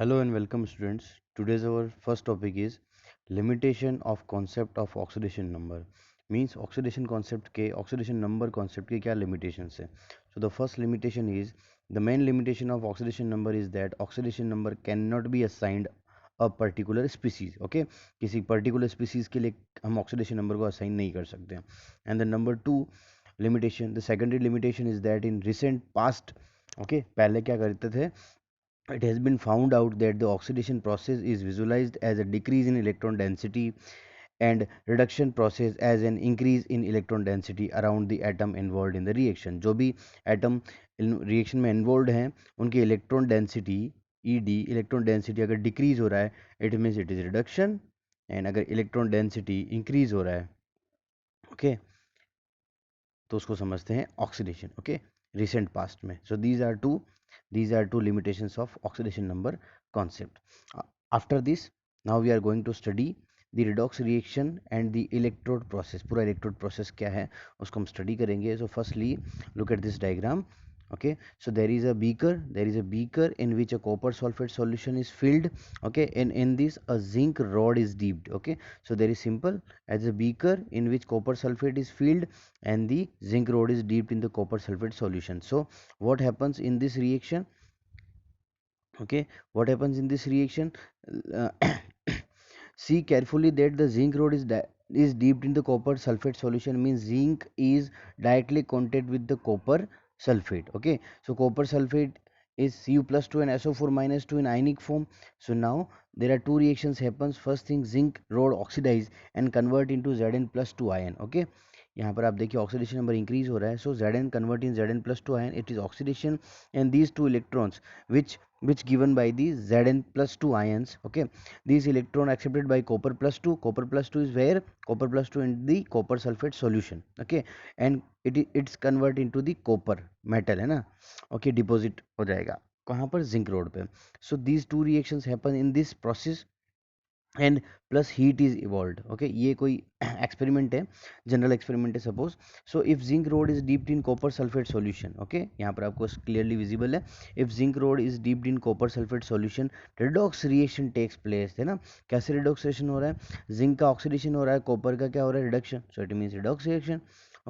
Hello and welcome students. Today's our first topic is limitation of concept of oxidation number. Means oxidation number concept के क्या limitations है. So the first limitation is the main limitation of oxidation number is that oxidation number cannot be assigned a particular species. Okay, किसी particular species के लिए हम oxidation number को assign नहीं कर सकते. And the number two limitation, the secondary limitation is that in recent past, okay, पहले क्या करते थे, it has been found out that the oxidation process is visualized as a decrease in electron density and reduction process as an increase in electron density around the atom involved in the reaction. जो भी atom reaction में involved हैं उनकी electron density electron density अगर decrease हो रहा है it means it is reduction, and अगर electron density increase हो रहा है okay, तो उसको समझते हैं ऑक्सीडेशन. ओके, रिसेंट पास्ट में. सो these are two limitations of oxidation number concept. After this, now we are going to study the redox reaction and the electrode process. पूरा electrode process क्या है उसको हम study करेंगे. So firstly look at this diagram. Okay, so there is a beaker in which a copper sulfate solution is filled. Okay, and in this a zinc rod is dipped. Okay, so there is simple as a beaker in which copper sulfate is filled and the zinc rod is dipped in the copper sulfate solution. So what happens in this reaction? Okay, what happens in this reaction? uh, See carefully that the zinc rod is dipped in the copper sulfate solution, means zinc is directly contact with the copper sulfate. Okay, so copper sulfate is Cu plus 2 and SO4 minus 2 in ionic form. So now there are two reactions happens. First thing, zinc rod oxidize and convert into Zn plus 2 ion. Okay, यहाँ पर आप देखिए oxidation number increase हो रहा है. सो Zn convert in Zn plus 2 ion, it is oxidation, and these two electrons which given by the Zn plus 2 ions. Okay, these electron accepted by copper plus 2. Copper plus 2 is where? Copper plus 2 in the copper sulfate solution. Okay, and it's convert into the copper metal है ना. Okay, deposit हो जाएगा कहाँ पर? Zinc rod पे. So these two reactions happen in this process and plus heat is evolve. Okay, ये कोई experiment है, जनरल एक्सपेरिमेंट है suppose. So if zinc rod is dipped in copper sulphate solution. Okay, यहाँ पर आपको clearly visible है. If zinc rod is dipped in copper sulphate solution, redox reaction takes place है ना. कैसे रिडॉक्स रिएक्शन हो रहा है? जिंक का ऑक्सीडेशन हो रहा है, कॉपर का क्या हो रहा है? Reduction. So it means redox reaction.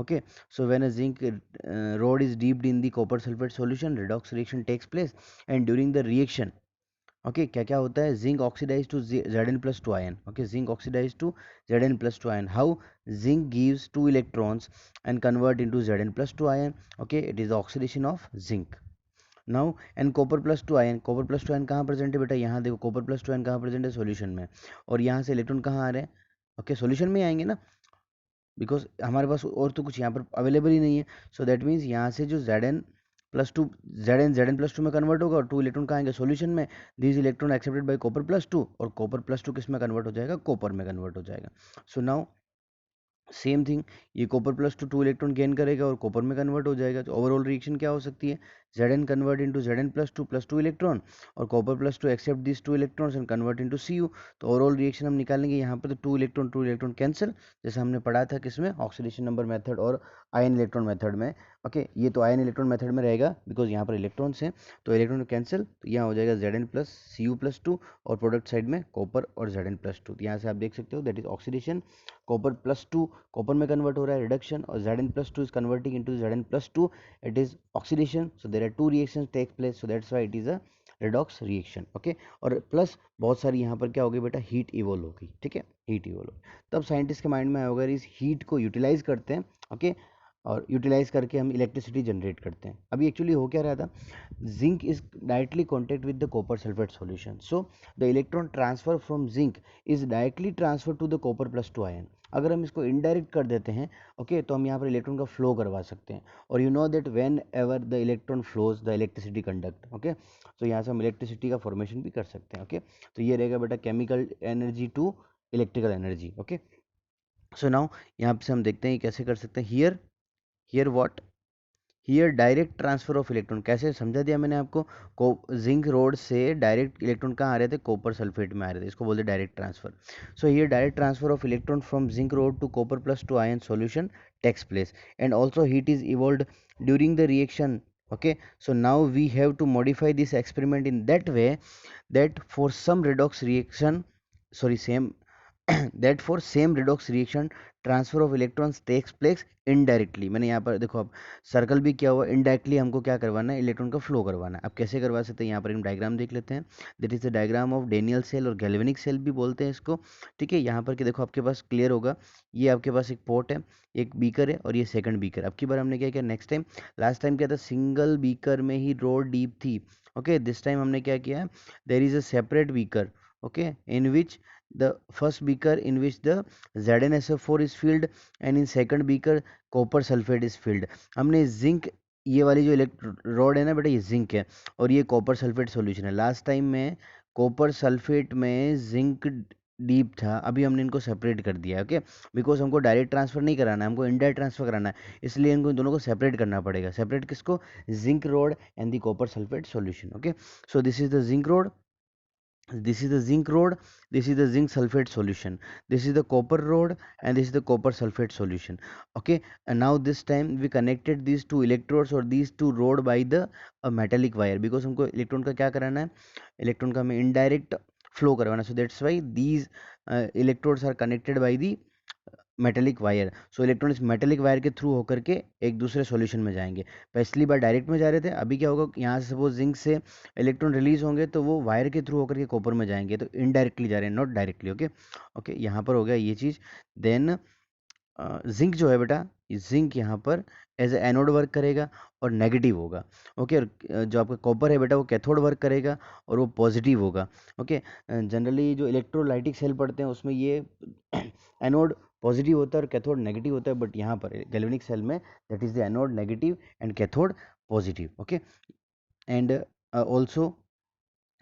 Okay, so when a zinc rod is dipped in the copper sulfate solution, redox reaction takes place, and during the reaction, okay, क्या क्या होता है? Zinc oxidise to Zn plus 2 ion. Okay, zinc oxidise to Zn plus 2 ion. How? Zinc gives 2 electrons and convert into Zn plus 2 ion. Okay, it is oxidation of zinc. Now and copper plus 2 ion. Copper plus 2 ion कहाँ present है बेटा? यहाँ देखो, copper plus 2 ion कहाँ present है? Solution में. और यहाँ से इलेक्ट्रॉन कहाँ आ रहे हैं? ओके, सॉल्यूशन में आएंगे ना, बिकॉज हमारे पास और तो कुछ यहाँ पर अवेलेबल ही नहीं है. सो दैट मीन्स यहाँ से जो Zn प्लस 2 Zn प्लस 2 में कन्वर्ट होगा और 2 इलेक्ट्रॉन कहाँ आएंगे? सॉल्यूशन में. This electron accepted bye copper plus 2, और कॉपर प्लस 2 किस में कन्वर्ट हो जाएगा? कॉपर में कन्वर्ट हो जाएगा. सो नाउ सेम थिंग, ये कॉपर प्लस 2 इलेक्ट्रॉन गेन करेगा और कॉपर में कन्वर्ट हो जाएगा. तो ओवरऑल रिएक्शन क्या हो सकती है? Zn convert into Zn plus 2 electron, और copper plus 2 accept this 2 electrons and convert into Cu. तो ओवरऑल रिएक्शन हम निकालेंगे यहाँ पर. तो 2 इलेक्ट्रॉन कैंसिल, जैसे हमने पढ़ा था किसमें? ऑक्सीडेशन नंबर मेथड और आयन इलेक्ट्रॉन मेथड में. ओके, ये तो आयन इलेक्ट्रॉन मेथड में रहेगा बिकॉज यहाँ पर इलेक्ट्रॉन्स हैं, तो इलेक्ट्रॉन कैंसिल. तो यहाँ हो जाएगा Zn प्लस Cu प्लस 2, और प्रोडक्ट साइड में कॉपर और Zn प्लस 2. यहाँ से आप देख सकते हो that is oxidation. Copper plus 2 copper में कन्वर्ट हो रहा है, रिडक्शन, और Zn plus 2 is converting into Zn plus 2, it is oxidation. So there are two reactions take place, so that's why it is a redox reaction. Okay, और plus बहुत सारी यहाँ पर क्या हो गई बेटा? हीट इवॉल्व हो गई. ठीक है, हीट इवॉल्व हो गई. तब साइंटिस्ट के माइंड में आया होगा इस हीट को यूटिलाइज करते हैं. ओके, और यूटिलाइज करके हम इलेक्ट्रिसिटी जनरेट करते हैं. अभी एक्चुअली हो क्या रहा था? Zinc is directly contact with the copper sulphate solution, so the electron transfer from zinc is directly transfer to the copper plus 2 ion. अगर हम इसको इनडायरेक्ट कर देते हैं, ओके, तो हम यहाँ पर इलेक्ट्रॉन का फ्लो करवा सकते हैं. और you know that when ever the electron flows the electricity conduct. Okay, तो यहाँ से हम इलेक्ट्रिसिटी का फॉर्मेशन भी कर सकते हैं. ओके, तो ये रहेगा बेटा chemical energy to electrical energy. Okay, so now यहाँ से हम देखते हैं कैसे कर सकते हैं. Here what? Here direct transfer of electron. कैसे समझा दिया मैंने आपको? जिंक रोड से डायरेक्ट इलेक्ट्रॉन कहाँ आ रहे थे? कॉपर सल्फेट में आ रहे थे, इसको बोलते direct transfer. So here direct transfer of electron from zinc rod to copper plus 2 ion solution takes place, and also heat is evolve during the reaction. Okay, so now we have to modify this experiment in that way that for some redox reaction, sorry, same that for same redox reaction transfer of electrons takes place indirectly. मैंने यहाँ पर देखो, अब circle भी क्या हुआ, indirectly हमको क्या करवाना है, इलेक्ट्रॉन का फ्लो करवाना है। अब कैसे करवा सकते हैं, यहाँ पर हम डायग्राम देख लेते हैं। That is the diagram of Daniell cell और गैल्वेनिक सेल भी बोलते हैं इसको। ठीक है, यहाँ पर कि देखो आपके पास क्लियर होगा, ये आपके पास एक पोर्ट है, एक बीकर है और ये सेकंड बीकर। अब की बार हमने क्या किया, नेक्स्ट टाइम, लास्ट टाइम क्या था, सिंगल बीकर में ही रोड डीप थी। ओके, दिस टाइम हमने क्या किया है, there is a separate beaker, okay, in which the first beaker in which the ZnSO4 is filled and in second beaker copper sulfate is filled। हमने zinc, ये वाली जो rod है ना बेटा, ये जिंक है और ये कॉपर सल्फेट सॉल्यूशन है। लास्ट टाइम में कॉपर सल्फेट में जिंक डीप था, अभी हमने इनको सेपरेट कर दिया है। ओके, बिकॉज हमको डायरेक्ट ट्रांसफर नहीं कराना है, हमको इनडायरेक्ट ट्रांसफर कराना है, इसलिए इनको दोनों को सेपरेट करना पड़ेगा। सेपरेट किसको, zinc rod and the copper sulphate solution. Okay, so this is the zinc rod, this is the zinc rod, this is the zinc sulfate solution, this is the copper rod and this is the copper sulfate solution। Okay, and now this time we connected these two electrodes or these two rod by the metallic wire, because हमको electron का क्या कराना है, electron का हमें indirect flow करवाना। So that's why these electrodes are connected by the metallic wire. So electron इस metallic wire के थ्रू होकर के एक दूसरे सॉल्यूशन में जाएंगे। पिछली बार डायरेक्ट में जा रहे थे, अभी क्या होगा, यहाँ से सपोज जिंक से इलेक्ट्रॉन रिलीज होंगे तो वो वायर के थ्रू होकर के कॉपर में जाएंगे, तो इनडायरेक्टली जा रहे हैं, नॉट डायरेक्टली। ओके, ओके, यहाँ पर हो गया ये चीज़। देन जिंक जो है बेटा, जिंक यहाँ पर एज ए एनोड वर्क करेगा और नेगेटिव होगा। ओके, और जो आपका कॉपर है बेटा, वो कैथोड वर्क करेगा और वो पॉजिटिव होगा। ओके, जनरली जो इलेक्ट्रोलाइटिक सेल पढ़ते हैं उसमें ये एनोड पॉजिटिव होता है और कैथोड नेगेटिव होता है, बट यहाँ पर गैल्वेनिक सेल में that is the anode negative and cathode positive. Okay, and also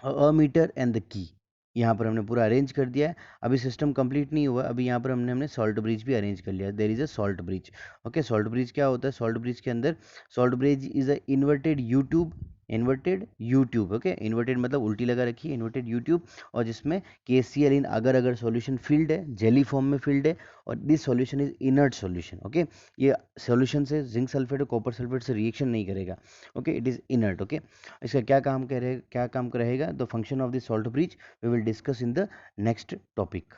a meter and the key, यहाँ पर हमने पूरा अरेंज कर दिया है। अभी सिस्टम कंप्लीट नहीं हुआ, अभी यहाँ पर हमने सॉल्ट ब्रिज भी अरेंज कर लिया। There is a salt bridge. Okay, salt bridge क्या होता है, सॉल्ट ब्रिज के अंदर, salt bridge is a inverted U tube, inverted U tube. Okay, inverted मतलब उल्टी लगा रखी है, इन्वर्टेड यू ट्यूब, और जिसमें KCl in agar agar solution filled है, जेली फॉर्म में फील्ड है, और this solution is inert solution. Okay, ये सॉल्यूशन से जिंक सल्फेट और कॉपर सल्फेट से रिएक्शन नहीं करेगा। Okay, it is inert. Okay, इसका क्या काम रहेगा, the function of the salt bridge we will discuss in the next topic.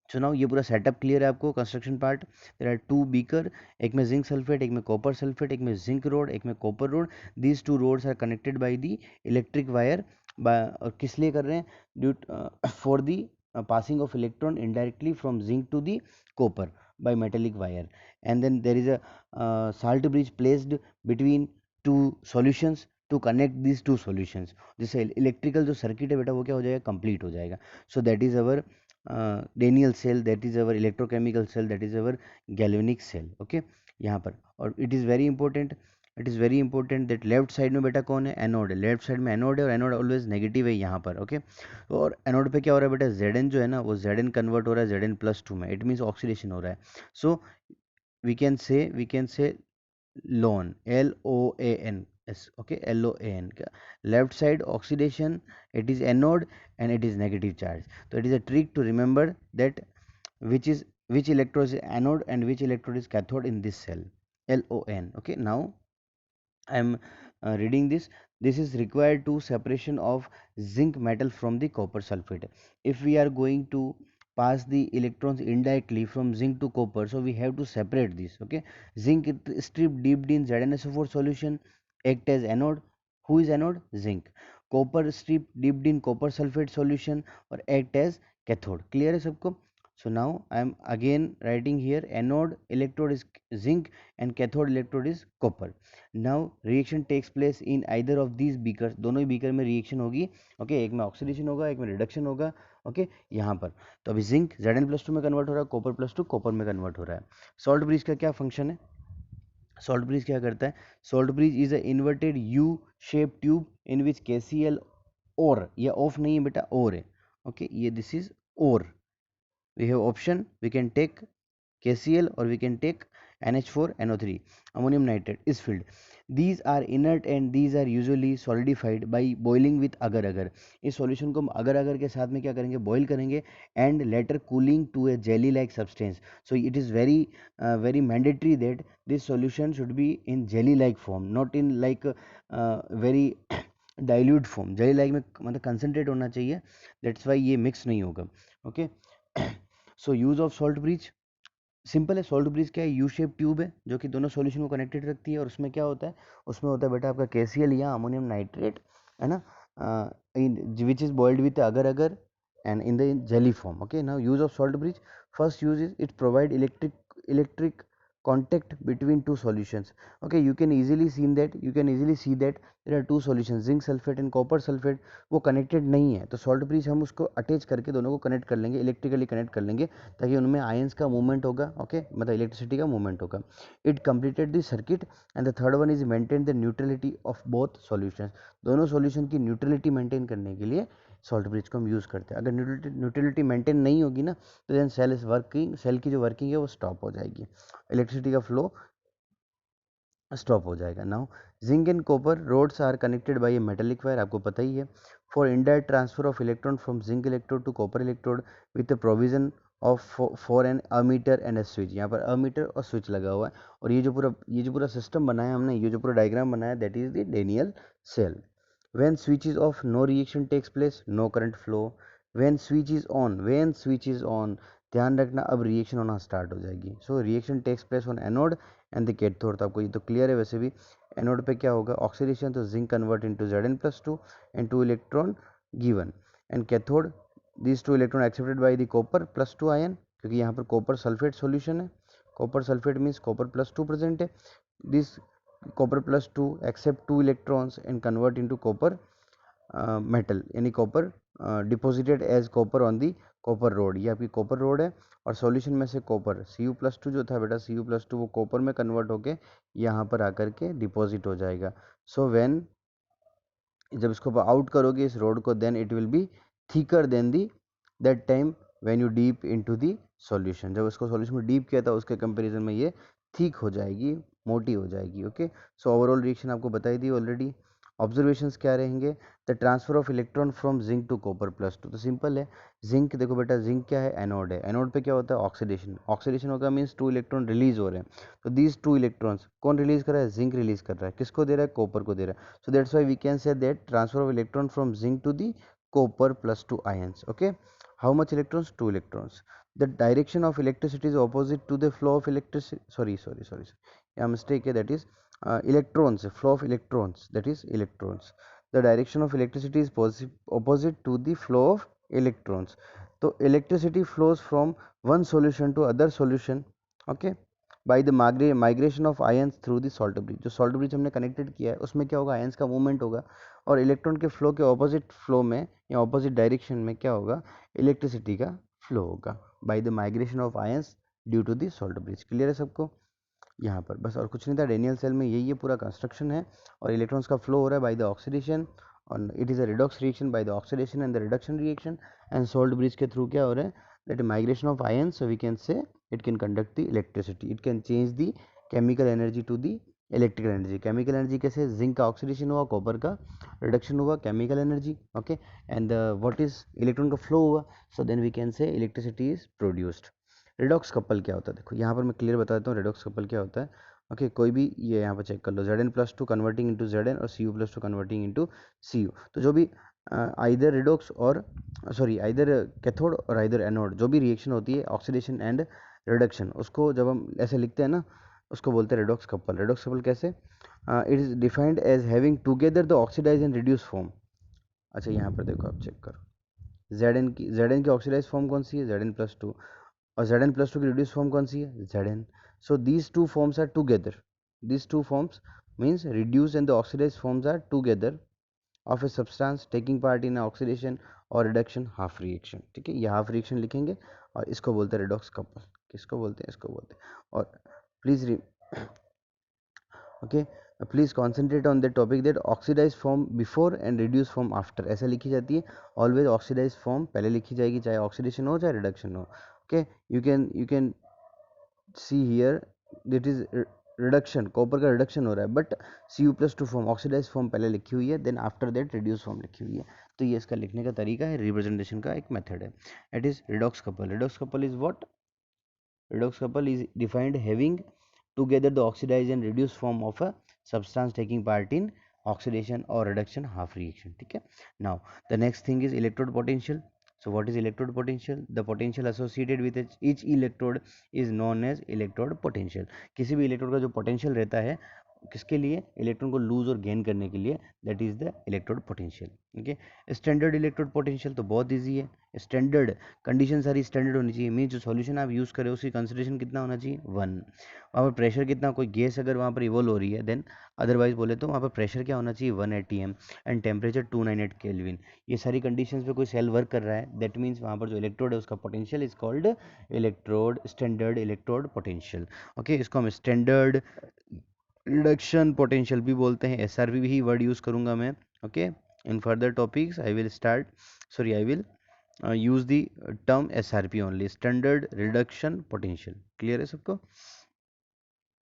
So now ये पूरा सेटअप क्लियर है आपको, construction part. There are two beaker, एक में जिंक सल्फेट, एक में कॉपर सल्फेट, एक में जिंक रोड, एक में copper rod. These two rods are connected by the electric wire. और किस लिए कर रहे हैं, due for the passing of electron indirectly from zinc to the copper by metallic wire, and then there is a salt bridge placed between two solutions to connect these two solutions, जिससे electrical जो circuit है बेटा वो क्या हो जाएगा, complete हो जाएगा। So that is our Daniell cell, that is our electrochemical cell, that is our galvanic cell। okay, यहाँ पर, और it is very important, it is very important that left side में बेटा कौन है, एनोड है, लेफ्ट साइड में anode है और एनोड ऑलवेज नेगेटिव है यहाँ पर। ओके, और एनोड पे क्या हो रहा है बेटा, Zn जो है ना वो Zn कन्वर्ट हो रहा है Zn+2 में, इट मीन्स ऑक्सीडेशन हो रहा है। So we can say loan, LOAN, yes, okay, LOAN, left side oxidation, it is anode and it is negative charge। so it is a trick to remember that which electrode is anode and which electrode is cathode in this cell, LON। okay, now I am reading this. This is required to separation of zinc metal from the copper sulfate. If we are going to pass the electrons indirectly from zinc to copper, so we have to separate this। okay, zinc strip dipped in ZnSO4 solution act as anode. Who is anode? Zinc। Copper strip dipped in copper sulfate solution or act as cathode। clear है सबको? So now I am again writing here, anode electrode is zinc and cathode electrode is copper। Now reaction takes place in either of these beaker, दोनों ही beaker में reaction होगी। Okay, एक में oxidation होगा, एक में रिडक्शन होगा। ओके, यहाँ पर तो अभी जिंक Zn+2 में कन्वर्ट हो रहा है, कॉपर+2 कॉपर में कन्वर्ट हो रहा है। सॉल्ट ब्रिज का क्या फंक्शन है, सॉल्ट ब्रिज क्या करता है, salt bridge is a inverted U shape tube in which KCl और, ये ऑफ नहीं है बेटा, और है। ओके, ये दिस इज और, we have option, we can take KCl or we can take NH4NO3 ammonium nitrate is filled. These are inert and these are usually solidified by boiling with agar agar. इस solution को हम agar agar के साथ में क्या करेंगे, boil करेंगे and later cooling to a jelly like substance. So it is very mandatory that this solution should be in jelly like form, not in like very dilute form. Jelly like में मतलब concentrate होना चाहिए, that's why ये mix नहीं होगा. Okay. So use of salt bridge simple है. Salt bridge क्या है, यू शेप ट्यूब है जो कि दोनों सॉल्यूशन को कनेक्टेड रखती है. और उसमें क्या होता है, उसमें होता है बेटा आपका KCl या अमोनियम नाइट्रेट, है ना, विच इज बॉइल्ड विथ अगर अगर and in the jelly form. Okay, now use of salt bridge. First use is it provide electric contact between two solutions. Okay, you can easily see that there are two solutions, zinc sulfate and copper sulfate. वो connected नहीं है, तो salt bridge हम उसको attach करके दोनों को connect कर लेंगे, इलेक्ट्रिकली कनेक्ट कर लेंगे, ताकि उनमें आयंस का मूवमेंट होगा. ओके, मतलब इलेक्ट्रिसिटी का मूवमेंट होगा. It completed the circuit. And the third one is maintain the neutrality of both solutions. दोनों सॉल्यूशन की न्यूट्रलिटी मेंटेन करने के लिए सॉल्ट ब्रिज को हम यूज़ करते हैं. अगर न्यूट्रलिटी मेंटेन नहीं होगी ना, तो देन सेल की जो वर्किंग है वो स्टॉप हो जाएगी, इलेक्ट्रिसिटी का फ्लो स्टॉप हो जाएगा. Now zinc and copper rods are connected by a metallic wire, आपको पता ही है. For indirect transfer of electron from zinc electrode to copper electrode with the provision of for an ammeter and a switch. यहाँ पर ammeter और switch लगा हुआ है. और ये जो पूरा सिस्टम बनाया हमने, ये जो पूरा डायग्राम बनाया, that is the Daniell cell. When switch is off, no reaction takes place, no current flow. When switch is on, ध्यान रखना अब रिएक्शन होना स्टार्ट हो जाएगी. So reaction takes place on anode and the cathode. तो आपको ये तो क्लियर है. वैसे भी एनोड पे क्या होगा, ऑक्सीडेशन, तो zinc convert into Zn+2 and 2 electron given. And cathode, this 2 electron accepted by the copper +2 ion, क्योंकि यहाँ पर कॉपर सल्फेट सॉल्यूशन है. Copper sulphate means copper +2 present है. This copper +2 accept 2 electrons and convert into copper metal, यानी copper deposited as copper on the copper rod. ये आपकी copper rod है. और सॉल्यूशन में से कॉपर Cu+2 जो था बेटा, Cu+2 वो कॉपर में कन्वर्ट होके यहाँ पर आकर के डिपॉजिट हो जाएगा. सो व्हेन, जब इसको आउट करोगे इस रोड को, then it will be thicker than the that time when you dip into the solution. जब उसको सॉल्यूशन में डीप किया था, उसके कंपैरिजन में ये थिक हो जाएगी, मोटी हो जाएगी. ओके, सो ओवरऑल रिएक्शन आपको बताई दी ऑलरेडी. ऑब्जर्वेशंस क्या रहेंगे, the transfer of electron from zinc to copper +2. तो सिंपल है. जिंक, देखो बेटा, जिंक क्या है, एनोड है. एनोड पे क्या होता है, ऑक्सीडेशन. ऑक्सीडेशन होगा मीन्स 2 इलेक्ट्रॉन रिलीज हो रहे हैं. तो दीज 2 इलेक्ट्रॉन्स कौन रिलीज कर रहा है, जिंक रिलीज कर रहा है. किसको दे रहा है, कॉपर को दे रहा है. So that's why we can say that transfer of electron from zinc to the copper +2 ions. Okay, how much electrons, 2 electrons. The direction of electricity is opposite to the flow of electricity. Sorry, yeah, mistake है, that is electrons, flow of electrons, that is electrons. The direction of electricity is opposite to the flow of electrons. So electricity flows from one solution to other solution. Okay, by the migration of ions through the salt bridge. जो salt bridge हमने connected किया है, उसमें क्या होगा, ions का movement होगा. और इलेक्ट्रॉन के फ्लो के ऑपोजिट फ्लो में या ऑपोजिट डायरेक्शन में क्या होगा, इलेक्ट्रिसिटी का फ्लो होगा by the migration of ions due to the salt bridge. Clear है सबको यहाँ पर, बस और कुछ नहीं था. डेनियल सेल में यही पूरा कंस्ट्रक्शन है. और इलेक्ट्रॉन्स का फ्लो हो रहा है बाई द ऑक्सीडेशन, और it is a redox reaction by the oxidation and the reduction reaction. And salt bridge के थ्रू क्या हो रहा है, that migration of ions. So we can say it can conduct the electricity, it can change the chemical energy to the electrical energy. chemical energy कैसे, zinc का oxidation हुआ, copper का reduction हुआ, chemical energy. Okay, and what is electron का flow हुआ, so then we can say electricity is produced. Redox couple क्या होता है, देखो यहाँ पर मैं क्लियर बता देता हूँ रिडॉक्स कपल क्या होता है. ओके, कोई भी ये यहाँ पर चेक कर लो, Zn+2 कन्वर्टिंग इंटू Zn और Cu+2 कन्वर्टिंग इंटू Cu. तो जो भी आइदर रिडॉक्स और सॉरी आइदर कैथोड और आइदर एनोड, जो भी रिएक्शन होती है ऑक्सीडेशन एंड रिडक्शन, उसको जब हम ऐसे लिखते हैं ना, उसको बोलते हैं रिडॉक्स कपल. रिडॉक्स कपल कैसे, it is defined as having together the oxidise and reduce form. अच्छा, यहाँ पर देखो, आप चेक करो, Zn की ऑक्सीडाइज फॉर्म कौन सी है, Zn+2, और Zn+2 की रिड्यूस फॉर्म कौन सी है, Zn. So these two forms are together. These two forms means reduce and the oxidise forms are together of a substance taking part in oxidation और reduction half reaction. ठीक है, ये half reaction लिखेंगे और इसको बोलते हैं रिडॉक्स कपल. किसको बोलते हैं, इसको बोलते हैं. और please okay, please concentrate on the topic that oxidise form before and reduce form after, ऐसा लिखी जाती है. ऑलवेज ऑक्सीडाइज फॉर्म पहले लिखी जाएगी, चाहे ऑक्सीडेशन हो चाहे रिडक्शन हो. Okay, you can see here that is reduction, copper का रिडक्शन हो रहा है, but Cu+2 form, oxidise form पहले लिखी हुई है, then after that reduce form लिखी हुई है। तो ये इसका लिखने का तरीका है, रिप्रेजेंटेशन का एक मेथड है। It is redox couple. Redox couple is what? Redox couple is defined having together the oxidized and reduced form of a substance taking part in oxidation or reduction half reaction. ठीक है. Now the next thing is electrode potential. So what is electrode potential? The potential associated with each electrode is known as electrode potential. किसी भी electrode का जो potential रहता है किसके लिए? इलेक्ट्रॉन को लूज और गेन करने के लिए, that is the electrode potential. Okay. Standard electrode potential तो बहुत ईजी है. स्टैंडर्ड कंडीशन सारी स्टैंडर्ड होनी चाहिए. मीन जो सॉल्यूशन आप यूज़ करें उसकी कंसंट्रेशन कितना होना चाहिए? 1. वहाँ पर प्रेशर कितना, कोई गैस अगर वहाँ पर इवॉल्व हो रही है देन अदरवाइज बोले तो वहाँ पर प्रेशर क्या होना चाहिए? 1 atm एंड टेम्परेचर 298 केल्विन. ये सारी कंडीशंस पे कोई सेल वर्क कर रहा है, दैट मीन्स वहाँ पर जो इलेक्ट्रोड है उसका potential is called electrode, standard electrode potential. Okay. इसको हम स्टैंडर्ड रिडक्शन पोटेंशियल भी बोलते हैं. SRP भी वर्ड यूज़ करूँगा मैं. Okay. In further topics I will I will use the term SRP only, standard reduction potential. Clear है सबको?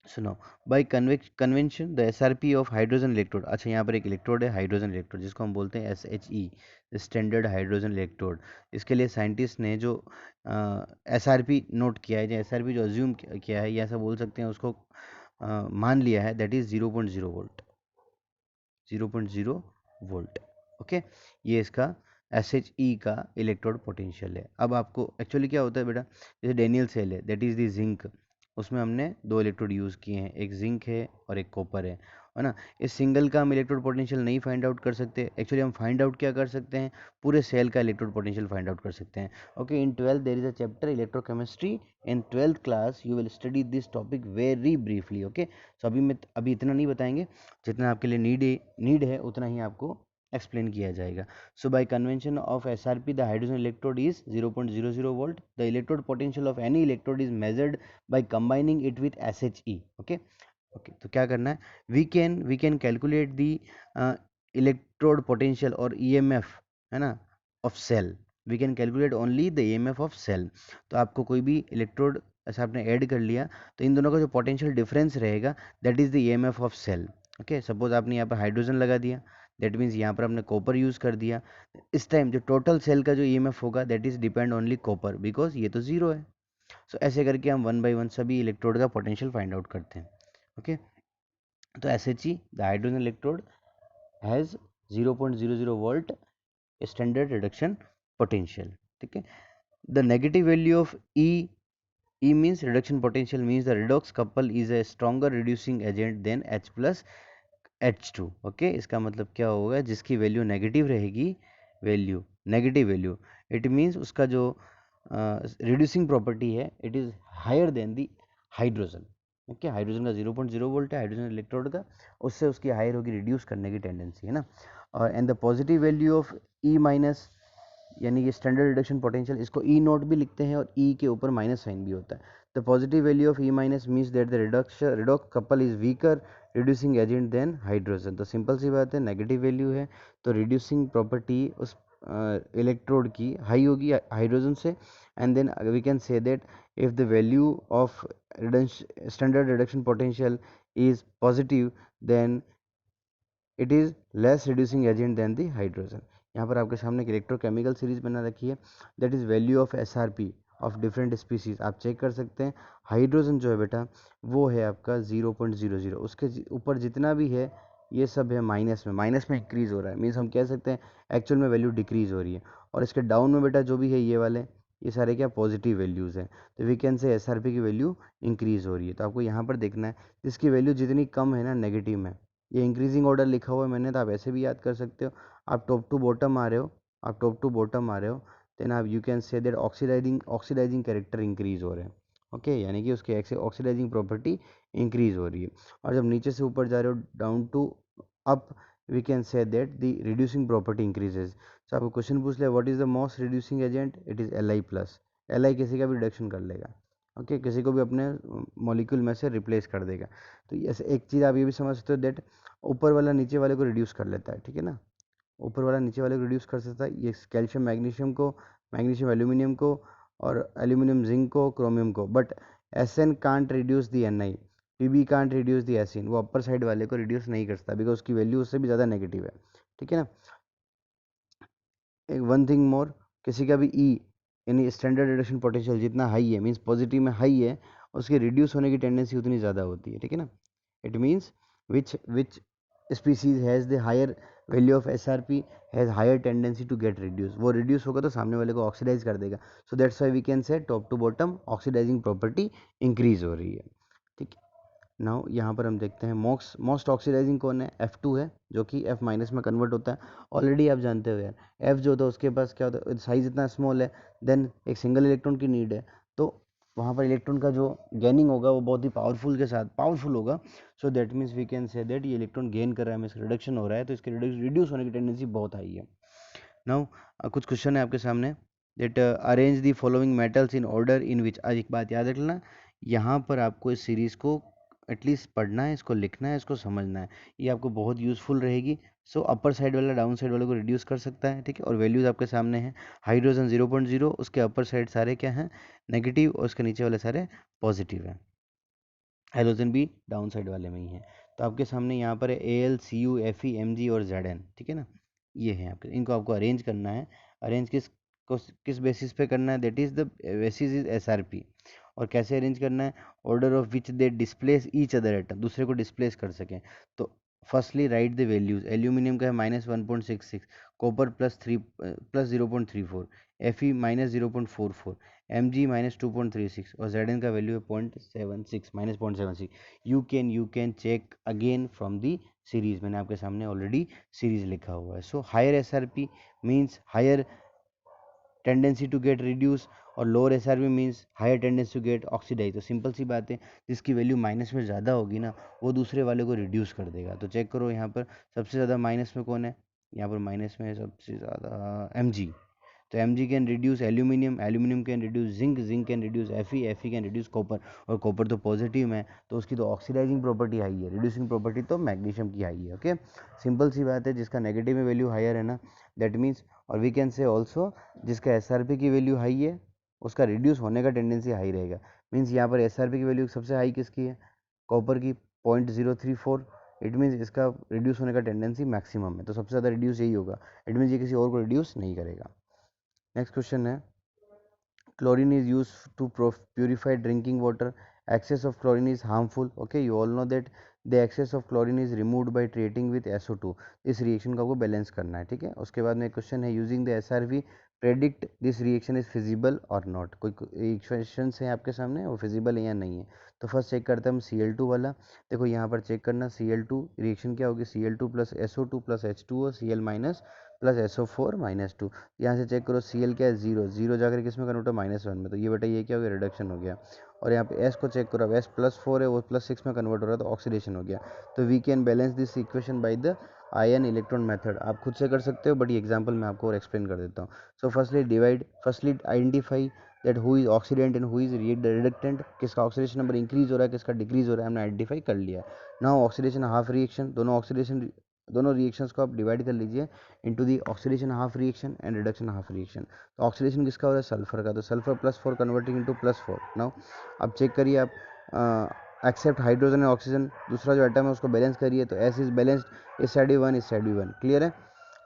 So now by convention the SRP of hydrogen electrode. अच्छा यहाँ पर एक इलेक्ट्रोड है हाइड्रोजन इलेक्ट्रोड जिसको हम बोलते हैं SHE, स्टैंडर्ड हाइड्रोजन इलेक्ट्रोड. इसके लिए साइंटिस्ट ने जो SRP नोट किया है, जो SRP जो अज्यूम किया है, या ऐसा बोल सकते हैं उसको मान लिया है, that is 0.0 volt. 0.0 volt. Okay. ये इसका SHE का इलेक्ट्रोड पोटेंशियल है. अब आपको एक्चुअली क्या होता है बेटा, जैसे डेनियल सेल है, दैट इज़ द जिंक, उसमें हमने 2 इलेक्ट्रोड यूज़ किए हैं, एक जिंक है और एक कॉपर है ना. इस सिंगल का हम इलेक्ट्रोड पोटेंशियल नहीं फाइंड आउट कर सकते. एक्चुअली हम फाइंड आउट क्या कर सकते हैं? पूरे सेल का इलेक्ट्रोड पोटेंशियल फाइंड आउट कर सकते हैं. Okay. In 12th there is a chapter electrochemistry. In 12th class you will study this topic very briefly. Okay. So अभी इतना नहीं बताएंगे, जितना आपके लिए नीड है उतना ही आपको एक्सप्लेन किया जाएगा. So by convention of SRP, the hydrogen electrode is 0.00 volt. The electrode potential of any electrode is measured by combining it with SHE. Okay. Okay. तो क्या करना है? We can calculate the electrode potential or EMF, है ना, of cell. We can calculate only the EMF of cell. तो आपको कोई भी इलेक्ट्रोड ऐसा आपने ऐड कर लिया तो इन दोनों का जो पोटेंशियल डिफरेंस रहेगा that is the EMF of cell. Okay. Suppose आपने यहाँ पर हाइड्रोजन लगा दिया, दैट मीन्स यहाँ पर हमने कॉपर यूज़ कर दिया. इस टाइम जो टोटल सेल का जो EMF होगा that is depend only copper, because ये तो जीरो है. सो ऐसे करके हम 1 by 1 सभी इलेक्ट्रोड का पोटेंशियल फाइंड आउट करते हैं. ओके. तो SHE, the hydrogen electrode, has 0.00 volt standard reduction potential. ठीक है. The negative value of E means reduction potential, means the redox couple is a stronger reducing agent than H plus H2. Okay. इसका मतलब क्या होगा? जिसकी value negative रहेगी, value negative value, it means उसका जो रिड्यूसिंग प्रॉपर्टी है it is higher than the hydrogen. Okay. Hydrogen का 0.0 वोल्ट है हाइड्रोजन इलेक्ट्रोड का, उससे उसकी हायर होगी, रिड्यूस करने की टेंडेंसी है ना. और and the positive value of E minus, यानी कि स्टैंडर्ड रिडक्शन पोटेंशियल, इसको E नोट भी लिखते हैं और E के ऊपर माइनस साइन भी होता है. The positive value of E minus means that the redox couple is weaker reducing agent than hydrogen. तो सिंपल सी बात है, नेगेटिव वैल्यू है तो रिड्यूसिंग प्रॉपर्टी उस इलेक्ट्रोड की हाई होगी हाइड्रोजन से. And then we can say that if the value of standard reduction potential is positive then it is less reducing agent than the hydrogen. यहाँ पर आपके सामने एक इलेक्ट्रोकेमिकल सीरीज बना रखी है, that is value of SRP of different species. आप check कर सकते हैं. हाइड्रोजन जो है बेटा वो है आपका 0.00, उसके ऊपर जितना भी है ये सब है माइनस में इंक्रीज हो रहा है. मीन्स हम कह सकते हैं एक्चुअल में वैल्यू डिक्रीज हो रही है. और इसके डाउन में बेटा जो भी है ये वाले, ये सारे क्या पॉजिटिव वैल्यूज़ हैं. तो वी कैन से SRP की वैल्यू इंक्रीज हो रही है. तो आपको यहाँ पर देखना है जिसकी वैल्यू जितनी कम है ना नेगेटिव में, ये इंक्रीजिंग ऑर्डर लिखा हुआ है मैंने, तो आप ऐसे भी याद कर सकते हो. आप टॉप टू बॉटम आ रहे हो, देन आप you can say that oxidising character increase हो रहे हैं. ओके. यानी कि उसके ऑक्सीडाइजिंग प्रॉपर्टी इंक्रीज हो रही है. और जब नीचे से ऊपर जा रहे हो down to up, we can say that the reducing property increases. तो आपको क्वेश्चन पूछ लिया what is the most reducing agent, it is Li plus. Li किसी का भी रिडक्शन कर लेगा. ओके. किसी को भी अपने मॉलिक्यूल में से रिप्लेस कर देगा. तो ऐसे एक चीज़ आप ये भी समझ सकते हो दैट ऊपर वाला नीचे वाले को रिड्यूस कर लेता है. ठीक है ना. ऊपर वाला नीचे वाले को रिड्यूस कर सकता है. ये कैल्शियम मैग्नीशियम को, मैग्नीशियम एल्यूमिनियम को, और एल्यूमिनियम जिंक को, क्रोमियम को. But SN can't reduce the NI, PB can't reduce the SN, वो अपर साइड वाले को रिड्यूस नहीं करता बिकॉज उसकी वैल्यू उससे भी ज़्यादा नेगेटिव है, ठीक है ना। एक वन थिंग मोर, किसी का भी ई यानी स्टैंडर्ड रिडक्शन पोटेंशियल जितना हाई है, मीन्स पॉजिटिव में हाई है, उसकी रिड्यूस होने की टेंडेंसी उतनी ज़्यादा होती है, ठीक है ना। It means which species has the higher value of SRP has higher tendency to get reduce, वो रिड्यूस होगा तो सामने वाले को ऑक्सीडाइज कर देगा, so that's why we can say top to bottom oxidising property increase हो रही है, ठीक है। नाउ यहाँ पर हम देखते हैं मोस्ट ऑक्सीडाइजिंग कौन है, F2 है, जो कि F माइनस में कन्वर्ट होता है। ऑलरेडी आप जानते हो यार, F जो होता है उसके पास क्या होता है, साइज इतना स्मॉल है, देन एक सिंगल इलेक्ट्रॉन की नीड है, तो वहाँ पर इलेक्ट्रॉन का जो गेनिंग होगा वो बहुत ही पावरफुल के साथ पावरफुल होगा, so that means we can say that ये इलेक्ट्रॉन गेन कर रहा है, इसका रिडक्शन हो रहा है, तो इसके रिड्यूस होने की टेंडेंसी बहुत हाई है। नाउ कुछ क्वेश्चन है आपके सामने, that arrange the following metals in order in which, आज एक बात याद रख लेना, यहाँ पर आपको इस सीरीज को एटलीस्ट पढ़ना है, इसको लिखना है, इसको समझना है, ये आपको बहुत यूजफुल रहेगी। सो अपर साइड वाला डाउन साइड वाले को रिड्यूस कर सकता है, ठीक है, और वैल्यूज आपके सामने हैं, हाइड्रोजन 0.0, उसके अपर साइड सारे क्या हैं, नेगेटिव, और उसके नीचे वाले सारे पॉजिटिव हैं, हाइड्रोजन भी डाउन साइड वाले में ही है। तो आपके सामने यहाँ पर है Al, Cu, Fe, Mg और Zn, ठीक है ना, ये है आपके, इनको आपको अरेंज करना है। अरेंज किस बेसिस पे करना है, that is the basis is SRP। और कैसे अरेंज करना है, order of which they displace each other atom, दूसरे को डिस्प्लेस कर सकें। तो firstly right the values, aluminium का है -1.66, कॉपर प्लस 0.34, Fe -0.44, Mg -2.36 और Zn का वैल्यू है 0.76 -0.76। You can check again from the series, मैंने आपके सामने ऑलरेडी सीरीज लिखा हुआ है। So higher SRP means higher tendency to get reduce, और lower SRP means higher tendency to get oxidise. तो सिंपल सी बात है, जिसकी वैल्यू माइनस में ज़्यादा होगी ना, वो दूसरे वाले को रिड्यूस कर देगा। तो चेक करो यहाँ पर सबसे ज़्यादा माइनस में कौन है, यहाँ पर माइनस में है सबसे ज़्यादा Mg। तो Mg can reduce aluminium, aluminium can reduce zinc, zinc can reduce Fe can reduce copper, और कॉपर तो पॉजिटिव में, तो उसकी तो ऑक्सीडाइजिंग प्रॉपर्टी हाई है, रिड्यूसिंग प्रॉपर्टी तो मैग्नीशियम की हाई है। ओके, सिंपल सी बात है, जिसका नेगेटिव में वैल्यू हायर है ना, दैट मीन्स, और वी कैन से ऑल्सो जिसका SRP की वैल्यू हाई है उसका रिड्यूस होने का टेंडेंसी हाई रहेगा। मीन्स यहाँ पर SRP की वैल्यू सबसे हाई किसकी है, कॉपर की 0.034, इट मीन्स इसका रिड्यूस होने का टेंडेंसी मैक्सिमम है, तो सबसे ज़्यादा रिड्यूस यही होगा, इट मीन्स ये किसी और को रिड्यूस नहीं करेगा। नेक्स्ट क्वेश्चन है, chlorine is used to purify drinking water, excess of chlorine is harmful, okay, you all know that the excess of chlorine is removed by treating with SO2, इस reaction को आपको balance करना है, ठीक है। उसके बाद में क्वेश्चन है, using the SRV predict this reaction is feasible और नॉट, कोई इक्वेशन है आपके सामने, वो फिजिबल है या नहीं है। तो फर्स्ट चेक करते हैं हम Cl2 वाला, देखो यहाँ पर चेक करना, Cl2 रिएक्शन क्या होगी, Cl2 plus SO2 plus H2O, Cl minus plus SO4 -2, यहाँ से चेक करो Cl क्या है, जीरो, जीरो जाकर किस में कन्वर्ट हो, -1 में, तो ये बेटा ये क्या हो गया, रिडक्शन हो गया। और यहाँ पे S को चेक करो, अब S +4 है, वो +6 में कन्वर्ट हो रहा है, तो ऑक्सीडेशन हो गया। तो we can balance this equation by the ion electron method, आप खुद से कर सकते हो, बट ये एग्जाम्पल मैं आपको और एक्सप्लेन कर देता हूँ। So firstly identify that who is oxidant and who is reductant, किसका ऑक्सीडेशन नंबर इंक्रीज हो रहा है, किसका डिक्रीज हो रहा है, हमने आइडेंटिफाई कर लिया। नाउ ऑक्सीडेशन हाफ रिएक्शन, दोनों रिएक्शंस को आप डिवाइड कर लीजिए into the oxidation half reaction and reduction half reaction. तो ऑक्सीडेशन किसका हो रहा है, सल्फर का, तो सल्फर +4 कन्वर्टिंग इनटू +4। नाउ अब चेक करिए आप, एक्सेप्ट हाइड्रोजन एंड ऑक्सीजन, दूसरा जो एटम है उसको बैलेंस करिए, तो एस इज बैलेंस्ड, इस साइड भी 1, इस साइड भी 1, क्लियर है।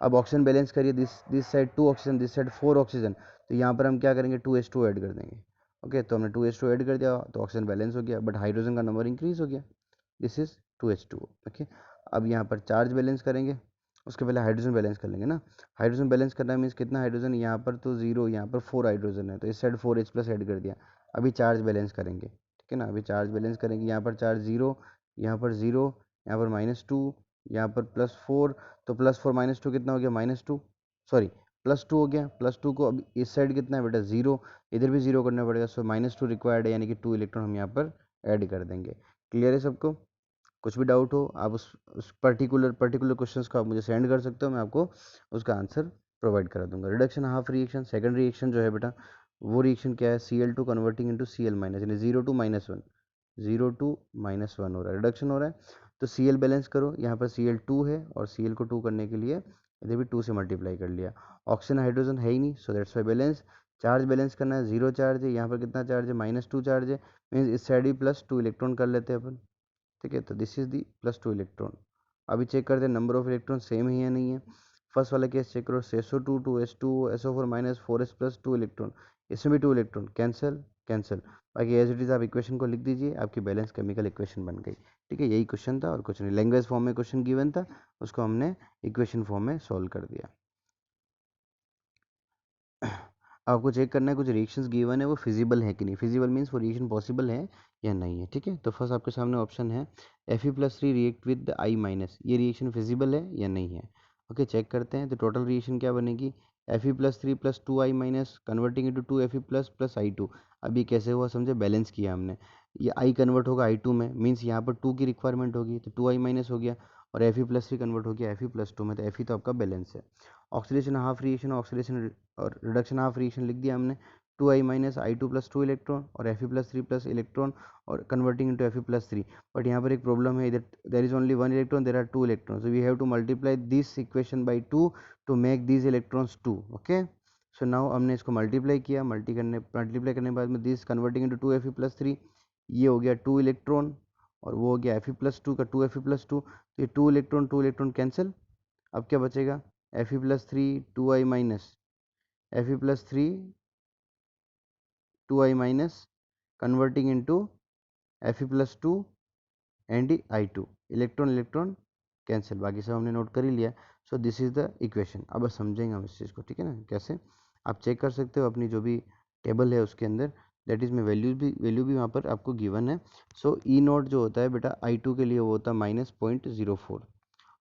अब ऑक्सीजन बैलेंस करिए, this side 2 oxygen, this side 4 oxygen, तो यहाँ पर हम क्या करेंगे, 2s2 ऐड कर देंगे। ओके, तो हमने 2s2 ऐड कर दिया, तो ऑक्सीजन बैलेंस हो गया, बट हाइड्रोजन का नंबर इंक्रीज हो गया, दिस इज 2h2। ओके, अब यहाँ पर चार्ज बैलेंस करेंगे, उसके पहले हाइड्रोजन बैलेंस कर लेंगे ना। हाइड्रोजन बैलेंस करना मीन्स कितना हाइड्रोजन, यहाँ पर तो 0, यहाँ पर 4 हाइड्रोजन है, तो इस साइड 4H+ ऐड कर दिया। अभी चार्ज बैलेंस करेंगे, ठीक है ना, अभी चार्ज बैलेंस करेंगे, यहाँ पर चार्ज 0, यहाँ पर 0, यहाँ पर -2, यहाँ पर +4, तो +4 -2 कितना हो गया, -2, सॉरी +2 हो गया। +2 को अब इस साइड कितना है बेटा, 0, इधर भी 0 करना पड़ेगा, सो -2 रिक्वायर्ड है, यानी कि 2 इलेक्ट्रॉन हम यहाँ पर ऐड कर देंगे। क्लियर है सबको, कुछ भी डाउट हो आप उस पर्टिकुलर क्वेश्चंस को आप मुझे सेंड कर सकते हो, मैं आपको उसका आंसर प्रोवाइड करा दूंगा। Reduction half reaction, second reaction जो है बेटा, वो रिएक्शन क्या है, Cl2 converting into Cl minus, यानी 0 to -1, 0 to -1 हो रहा है, रिडक्शन हो रहा है। तो Cl बैलेंस करो, यहाँ पर Cl2 है, और Cl को 2 करने के लिए इधर भी 2 से मल्टीप्लाई कर लिया। ऑक्सीजन हाइड्रोजन है ही नहीं, सो that's Y balance, charge balance करना है, 0 चार्ज है, यहाँ पर कितना चार्ज है, -2 चार्ज है, मीन्स इस साइड भी +2 इलेक्ट्रॉन कर लेते हैं अपन, ठीक है। तो दिस इज दी +2 इलेक्ट्रॉन। अभी चेक करते हैं नंबर ऑफ इलेक्ट्रॉन सेम ही है नहीं है। फर्स्ट वाला केस चेक करो, SO2 2s2 SO4 -4s + 2 electron, इसमें भी 2 इलेक्ट्रॉन, कैंसिल कैंसिल। बाकी एज इट इज आप इक्वेशन को लिख दीजिए, आपकी बैलेंस केमिकल इक्वेशन बन गई, ठीक है। यही क्वेश्चन था और कुछ नहीं, लैंग्वेज फॉर्म में क्वेश्चन गिवन था, उसको हमने इक्वेशन फॉर्म में सॉल्व कर दिया। आपको चेक करना है कुछ रिएक्शंस गिवन है वो फिजिबल है कि नहीं, फिजिबल मीन्स वो रिएक्शन पॉसिबल है या नहीं है, ठीक है। तो फर्स्ट आपके सामने ऑप्शन है Fe+3 रिएक्ट विद I-, ये रिएक्शन फिजिबल है या नहीं है। ओके, चेक करते हैं। तो टोटल रिएक्शन क्या बनेगी, Fe+3 + 2I- converting into 2Fe+ + I2। अभी कैसे हुआ समझे, बैलेंस किया हमने, ये I कन्वर्ट होगा I2 में, मीन्स यहाँ पर 2 की रिक्वायरमेंट होगी, तो 2I- हो गया, और Fe+3 कन्वर्ट हो गया Fe+2 में, तो Fe तो आपका बैलेंस है। ऑक्सीडेशन हाफ रिएक्शन, ऑक्सीडेशन और रिडक्शन हाफ रिएक्शन लिख दिया हमने, 2I- I2 + 2 इलेक्ट्रॉन और Fe+3 प्लस इलेक्ट्रॉन और कन्वर्टिंग इनटू Fe+3। बट यहाँ पर एक प्रॉब्लम है, इधर there is only 1 electron, there are 2 electron, so we have to multiply this equation by 2 to make this electrons 2। Okay, so now हमने इसको multiply किया, multiply करने के बाद में दिस कन्वर्टिंग इनटू 2Fe+3, ये हो गया 2 इलेक्ट्रॉन, और वो हो गया Fe+2 का 2Fe+2, तो ये 2 इलेक्ट्रॉन कैंसिल। अब क्या बचेगा, Fe+3 2I- Fe+3 2I- converting into Fe+2 and I2, electron cancel, बाकी सब हमने नोट कर ही लिया। So this is the equation. अब बस समझेंगे हम इस चीज़ को, ठीक है ना, कैसे आप चेक कर सकते हो अपनी जो भी टेबल है उसके अंदर, दैट इज में वैल्यू भी वहाँ पर आपको गिवन है। सो E0 जो होता है बेटा I2 के लिए वो होता है -0.04,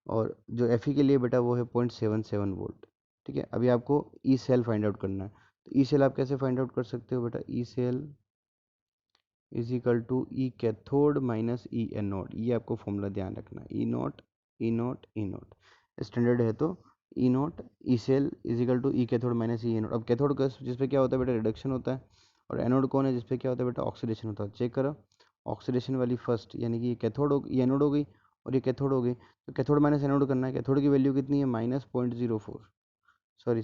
और जो Fe के लिए बेटा वो है 0.77 वोल्ट, ठीक है। अभी आपको ई सेल फाइंड आउट करना है, तो ई सेल आप कैसे फाइंड आउट कर सकते हो बेटा, E cell is equal to E cathode minus E anode, ये आपको फॉर्मूला ध्यान रखना है, ई नोट स्टैंडर्ड है, तो E cell is equal to E cathode minus E anode. अब कैथोड का जिस पे क्या होता है बेटा, रिडक्शन होता है, और एनोड कौन है जिस पे क्या होता है बेटा, ऑक्सीडेशन होता है। चेक करो, ऑक्सीडेशन वाली फर्स्ट, यानी कि ये कैथोड हो, ये एनोड हो गई और ये कैथोड हो गई, तो कैथोड माइनस एनोड करना है। कैथोड की वैल्यू कितनी है, -0.04, सॉरी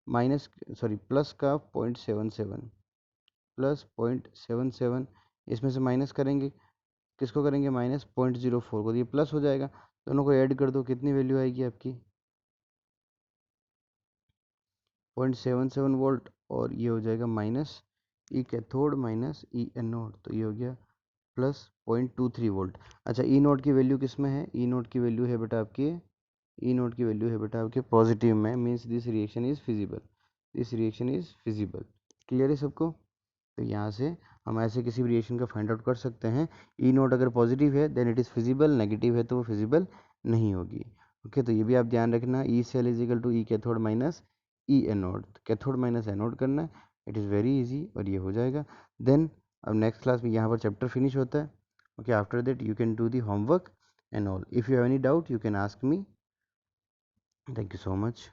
माइनस, सॉरी प्लस का 0.77, +0.77, इसमें से माइनस करेंगे, किसको करेंगे, -0.04 को, ये प्लस हो जाएगा, दोनों को ऐड कर दो, कितनी वैल्यू आएगी आपकी, 0.77 वोल्ट, और ये हो जाएगा माइनस ई कैथोड माइनस ई एनोड, तो ये हो गया +0.23 वोल्ट। अच्छा, ई नोट की वैल्यू किस में है, ई नोट की वैल्यू है बेटा आपकी, ई नोट की वैल्यू है बेटा आपके पॉजिटिव में, means this reaction is feasible, this reaction is feasible. Clear है सबको। तो यहाँ से हम ऐसे किसी भी रिएक्शन का फाइंड आउट कर सकते हैं। ई नोट अगर पॉजिटिव है then it is feasible, negative है तो वो फिजिबल नहीं होगी। ओके, तो ये भी आप ध्यान रखना, E cell is equal to E cathode minus E anode, cathode minus anode करना है, इट इज़ वेरी इजी, और ये हो जाएगा। देन अब नेक्स्ट क्लास में यहाँ पर चैप्टर फिनिश होता है। Okay, after that you can do the homework and all, if you have any doubt you can ask me. Thank you so much.